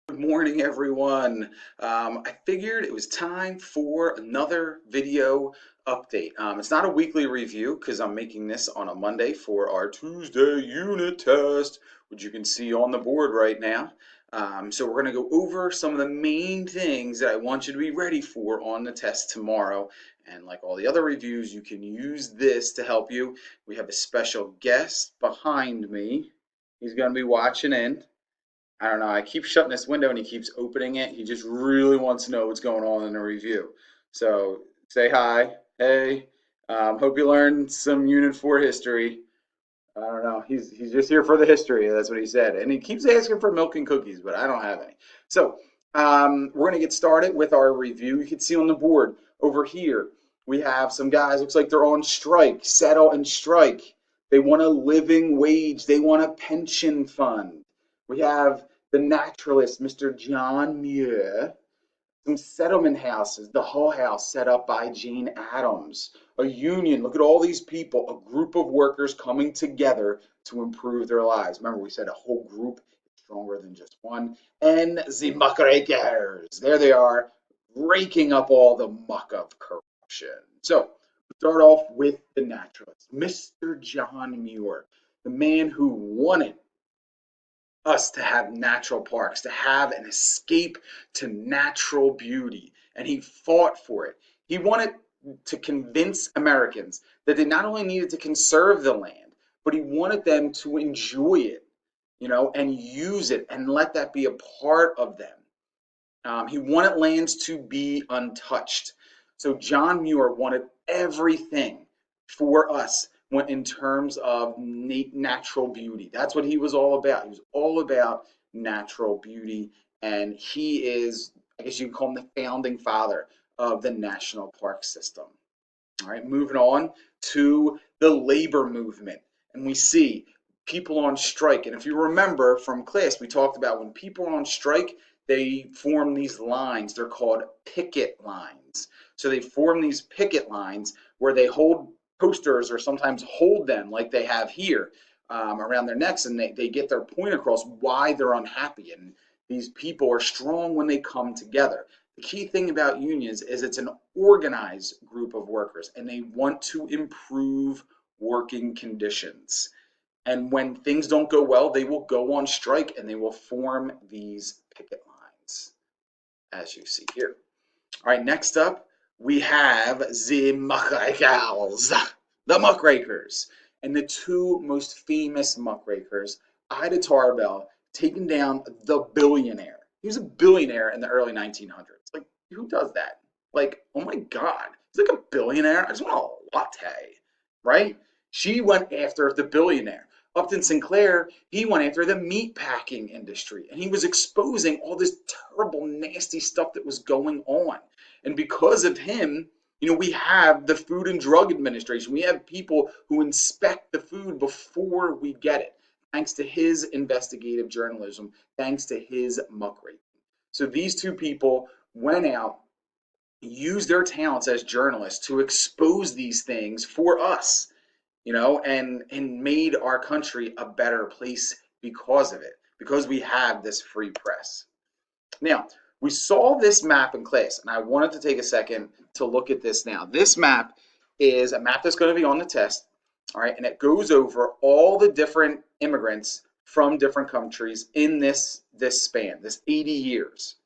Good morning, everyone. I figured it was time for another video update. It's not a weekly review because I'm making this on a Monday for our Tuesday unit test, which you can see on the board right now. So we're going to go over some of the main things that I want you to be ready for on the test tomorrow. And like all the other reviews, you can use this to help you. We have a special guest behind me. He's going to be watching in. I don't know. I keep shutting this window and he keeps opening it. He just really wants to know what's going on in the review. So say hi. Hey. Hope you learned some Unit 4 history. I don't know. He's just here for the history. That's what he said. And he keeps asking for milk and cookies, but I don't have any. So we're going to get started with our review. You can see on the board over here, we have some guys, looks like they're on strike, settle and strike. They want a living wage. They want a pension fund. We have the naturalist, Mr. John Muir, some settlement houses, the Hull House set up by Jane Addams, a union. Look at all these people, a group of workers coming together to improve their lives. Remember, we said a whole group is stronger than just one. And the muckrakers, there they are, raking up all the muck of corruption. So, start off with the naturalist, Mr. John Muir, the man who wanted us to have natural parks, to have an escape to natural beauty. And he fought for it. He wanted to convince Americans that they not only needed to conserve the land, but he wanted them to enjoy it, and use it and let that be a part of them. He wanted lands to be untouched. So John Muir wanted everything for us in terms of natural beauty. That's what he was all about. He was all about natural beauty, and he is, I guess you could call him the founding father of the national park system. All right, moving on to the labor movement, and we see people on strike. And if you remember from class, we talked about when people are on strike, they form these lines. They're called picket lines. So they form these picket lines where they hold posters or sometimes hold them like they have here around their necks, and they get their point across why they're unhappy. And these people are strong when they come together. The key thing about unions is it's an organized group of workers and they want to improve working conditions. And when things don't go well, they will go on strike and they will form these picket lines, as you see here. All right, next up, we have the muckrakers, the muckrakers. And the two most famous muckrakers, Ida Tarbell, taking down the billionaire. He was a billionaire in the early 1900s. Like, who does that? Like, oh my God, he's like a billionaire. I just want a latte, right? She went after the billionaire. Upton Sinclair, he went after the meat packing industry and he was exposing all this terrible, nasty stuff that was going on. And because of him, we have the Food and Drug Administration. We have people who inspect the food before we get it, thanks to his investigative journalism, thanks to his muckraking. So these two people went out, used their talents as journalists to expose these things for us, and made our country a better place because of it, because we have this free press. Now, we saw this map in class, and I wanted to take a second to look at this now. This map is a map that's going to be on the test, all right, and it goes over all the different immigrants from different countries in this span, this 80 years.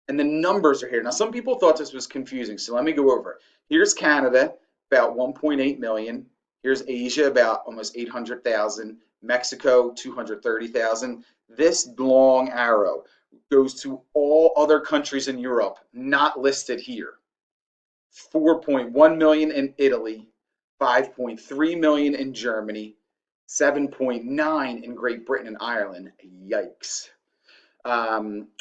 And the numbers are here. Now, some people thought this was confusing, so let me go over it. Here's Canada, about 1.8 million. Here's Asia, about almost 800,000. Mexico, 230,000. This long arrow goes to all other countries in Europe not listed here. 4.1 million in Italy, 5.3 million in Germany, 7.9 in Great Britain and Ireland. Yikes.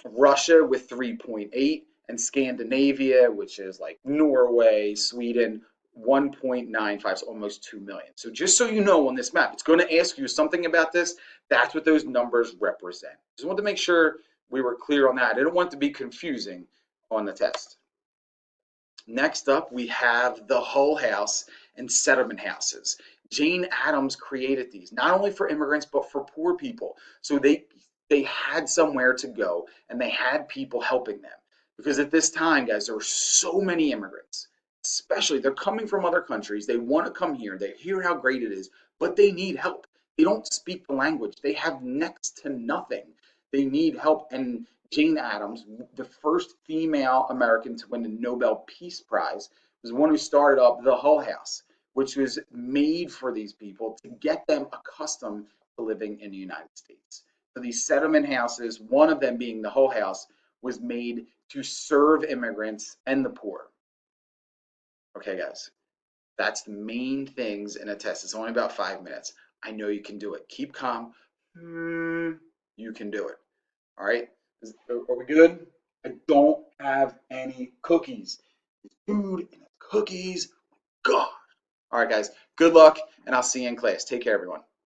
Russia with 3.8, and Scandinavia, which is like Norway, Sweden, 1.95, so almost 2 million. So just so you know on this map, it's going to ask you something about this. That's what those numbers represent. Just want to make sure we were clear on that. I didn't want it to be confusing on the test. Next up, we have the Hull House and settlement houses. Jane Addams created these, not only for immigrants, but for poor people. So they had somewhere to go and they had people helping them. Because at this time, guys, there were so many immigrants, especially they're coming from other countries. They want to come here, they hear how great it is, but they need help. They don't speak the language, they have next to nothing. They need help. And Jane Addams, the first female American to win the Nobel Peace Prize, was the one who started up the Hull House, which was made for these people to get them accustomed to living in the United States. So these settlement houses, one of them being the Hull House, was made to serve immigrants and the poor. Okay, guys, that's the main things in a test. It's only about 5 minutes. I know you can do it. Keep calm. You can do it. All right. Are we good? I don't have any cookies. Food and cookies. God. All right, guys. Good luck, and I'll see you in class. Take care, everyone.